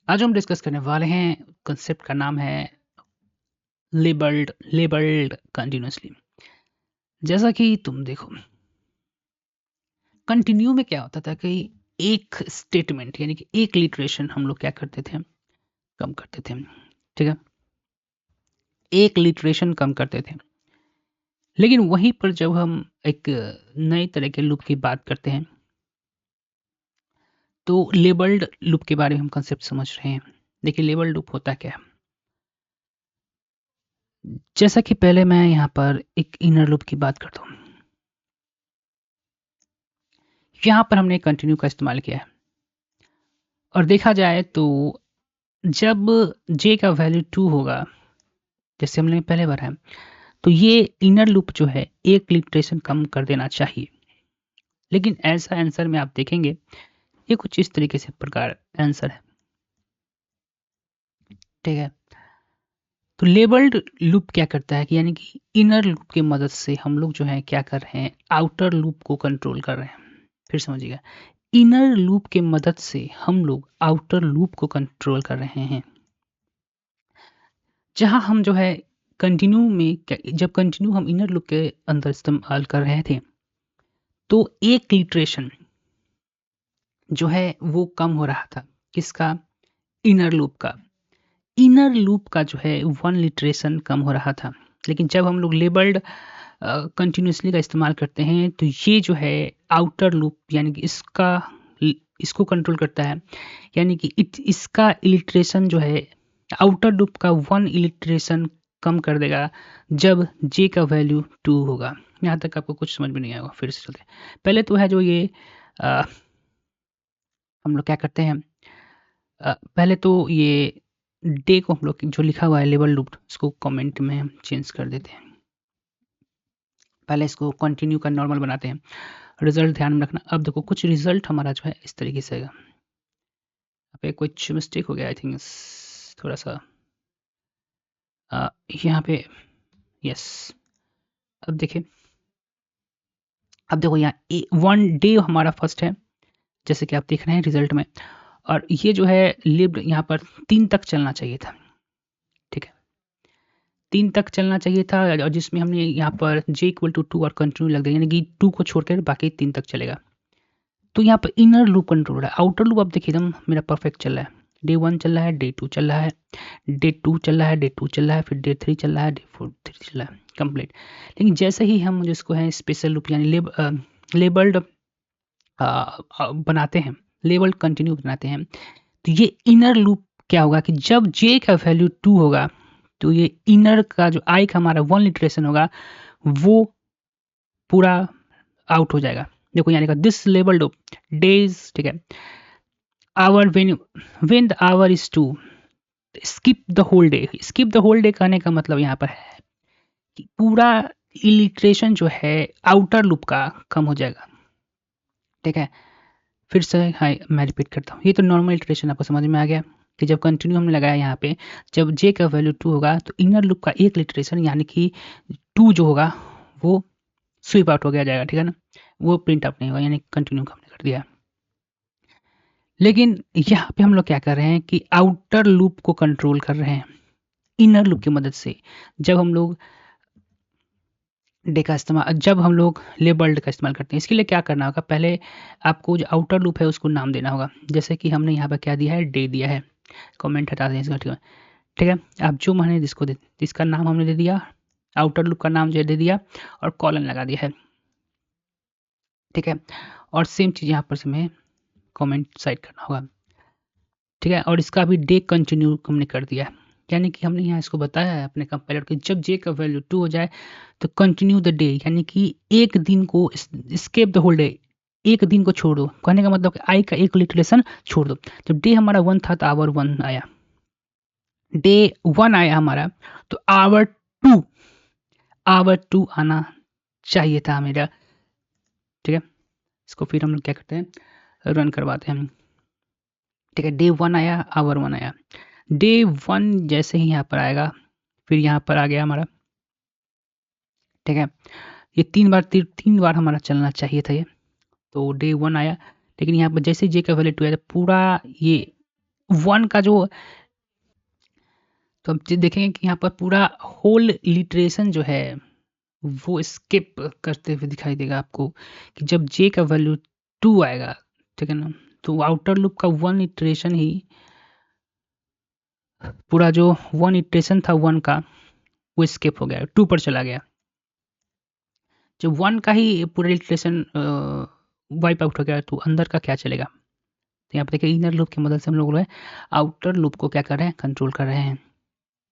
आज हम डिस्कस करने वाले हैं कंसेप्ट का नाम है लेबल्ड कंटिन्यूअसली। जैसा कि तुम देखो, कंटिन्यू में क्या होता था कि एक स्टेटमेंट यानी कि एक लिटरेशन हम लोग क्या करते थे, कम करते थे। ठीक है, एक लिटरेशन कम करते थे। लेकिन वहीं पर जब हम एक नए तरह के लूप की बात करते हैं तो लेबल्ड लूप के बारे में हम कंसेप्ट समझ रहे हैं। देखिए, लेबल्ड लूप होता क्या है। जैसा कि पहले मैं यहाँ पर एक इनर लूप की बात करता हूँ, यहाँ पर हमने कंटिन्यू का इस्तेमाल किया है और देखा जाए तो जब j का वैल्यू 2 होगा, जैसे हमने पहले बढ़ाया, तो ये इनर लूप जो है एक लिटरेशन कम कर देना चाहिए। लेकिन ऐसा आंसर में आप देखेंगे ये कुछ इस तरीके से प्रकार आंसर है। ठीक है, तो लेबल्ड लूप क्या करता है कि यानी कि इनर लूप की मदद से हम लोग जो है क्या कर रहे हैं, आउटर लूप को कंट्रोल कर रहे हैं। फिर समझिएगा, इनर लूप के मदद से हम लोग आउटर लूप को कंट्रोल कर रहे हैं। जहाँ हम जो है कंटिन्यू में जब कंटिन्यू हम इनर लूप के अंदर इस्तेमाल कर रहे थे तो एक लिटरेशन जो है वो कम हो रहा था। किसका? इनर लूप का। इनर लूप का जो है 1 लिटरेशन कम हो रहा था। लेकिन जब हम लोग लेबल्ड कंटिन्यूसली का इस्तेमाल करते हैं तो ये जो है आउटर लूप यानी कि इसको कंट्रोल करता है। यानी कि इसका इलिट्रेशन जो है आउटर लूप का 1 इलिट्रेशन कम कर देगा जब j का वैल्यू 2 होगा। यहाँ तक आपको कुछ समझ में नहीं आएगा। फिर से चलते हैं। पहले तो है जो ये हम लोग क्या करते हैं, पहले तो ये डे को हम लोग जो लिखा हुआ है लेबल लूप, इसको कमेंट में हम चेंज कर देते हैं। पहले इसको कंटिन्यू का नॉर्मल बनाते हैं। रिजल्ट ध्यान में रखना। अब देखो कुछ रिजल्ट हमारा जो है इस तरीके से आएगा। यहाँ पे कुछ मिस्टेक हो गया आई थिंक, थोड़ा सा यहाँ पे। यस, अब देखिए, अब देखो यहाँ 1 डे हमारा फर्स्ट है, जैसे कि आप देख रहे हैं रिजल्ट में। और ये जो है लिव्ड यहाँ पर 3 तक चलना चाहिए था। ठीक है, 3 तक चलना चाहिए था और जिसमें हमने यहाँ पर j=2 और कंटिन्यू लग दिया, यानी कि 2 को छोड़कर बाकी 3 तक चलेगा। तो यहाँ पर इनर लूप कंट्रोल है। आउटर लूप अब देखिए एकदम मेरा परफेक्ट चल रहा है। डे 1 चल रहा है, डे 2 चल रहा है, डे 2 चल रहा है, डे 2 चल रहा है, फिर डे 3 चल रहा है, डे 4 चल रहा है, कंप्लीट। लेकिन जैसे ही हम जिसको है स्पेशल लूप यानी लेबल्ड बनाते हैं, लेबल्ड कंटिन्यू बनाते हैं, तो ये इनर लूप क्या होगा कि जब j का वैल्यू 2 होगा तो ये इनर का जो i का हमारा 1 लिटरेशन होगा वो पूरा आउट हो जाएगा। देखो यानी का दिस लेबल्ड डेज, ठीक है, hour when the hour is 2 skip the whole day. Skip the whole day कहने का मतलब यहाँ पर है कि पूरा इलिट्रेशन जो है आउटर लूप का कम हो जाएगा। ठीक है, फिर से हाँ मैं रिपीट करता हूँ। ये तो नॉर्मल इटरेशन आपको समझ में आ गया कि जब कंटिन्यू हमने लगाया यहाँ पे, जब j का वैल्यू 2 होगा तो इनर लूप का एक लिटरेशन यानी कि 2 जो होगा वो स्वीप आउट हो गया जाएगा। ठीक है ना, वो प्रिंट आउट नहीं होगा, यानी कंटिन्यू का हमने कर दिया। लेकिन यहाँ पे हम लोग क्या कर रहे हैं कि आउटर लूप को कंट्रोल कर रहे हैं इनर लूप की मदद से। जब हम लोग डे का इस्तेमाल, जब हम लोग लेबल्ड का इस्तेमाल करते हैं, इसके लिए क्या करना होगा, पहले आपको जो आउटर लूप है उसको नाम देना होगा। जैसे कि हमने यहाँ पर क्या दिया है, डे दिया है। कमेंट हटा दें इसका। ठीक है, आप जो मैंने जिसका नाम हमने दे दिया, आउटर लूप का नाम जो दे दिया और कॉलन लगा दिया है। ठीक है, और सेम चीज़ यहाँ पर से हमें कमेंट साइड करना होगा। ठीक है, और इसका भी डे कंटिन्यू हमने कर दिया है। यानी कि हमने यहाँ इसको बताया है अपने कंपाइलर कि जब j का वैल्यू 2 हो जाए तो कंटिन्यू द डे, यानी कि एक दिन को स्केप द होल डे, एक दिन को छोड़ दो। कहने का मतलब कि आई का एक लिटरेशन छोड़ दो। जब डे हमारा 1 था तो आवर 1 आया, डे 1 आया हमारा तो आवर 2 आना चाहिए था मेरा। ठीक है, इसको फिर हम लोग क्या करते हैं, रन करवाते हैं। ठीक है, डे 1 आया, आवर 1 आया। डे 1 जैसे ही यहाँ पर आएगा, फिर यहाँ पर आ गया हमारा। ठीक है, ये 3 बार हमारा चलना चाहिए था ये। तो डे 1 आया, लेकिन यहाँ पर जैसे जे का वैल्यू 2 आया पूरा ये 1 का जो, तो अब देखेंगे कि यहाँ पर पूरा होल लिटरेशन जो है वो स्किप करते हुए दिखाई देगा आपको, कि जब जे का वैल्यू 2 आएगा, ठीक है ना, तो आउटर लूप का 1 इटरेशन ही, पूरा जो 1 इटरेशन था 1 का, वो स्किप हो गया, 2 पर चला गया। जब 1 का ही पूरा इटरेशन वाइप आउट हो गया, तो अंदर का क्या चलेगा। तो यहाँ पर देखिए इनर लूप की मदद से हम लोग आउटर लूप को क्या कर रहे हैं, कंट्रोल कर रहे हैं।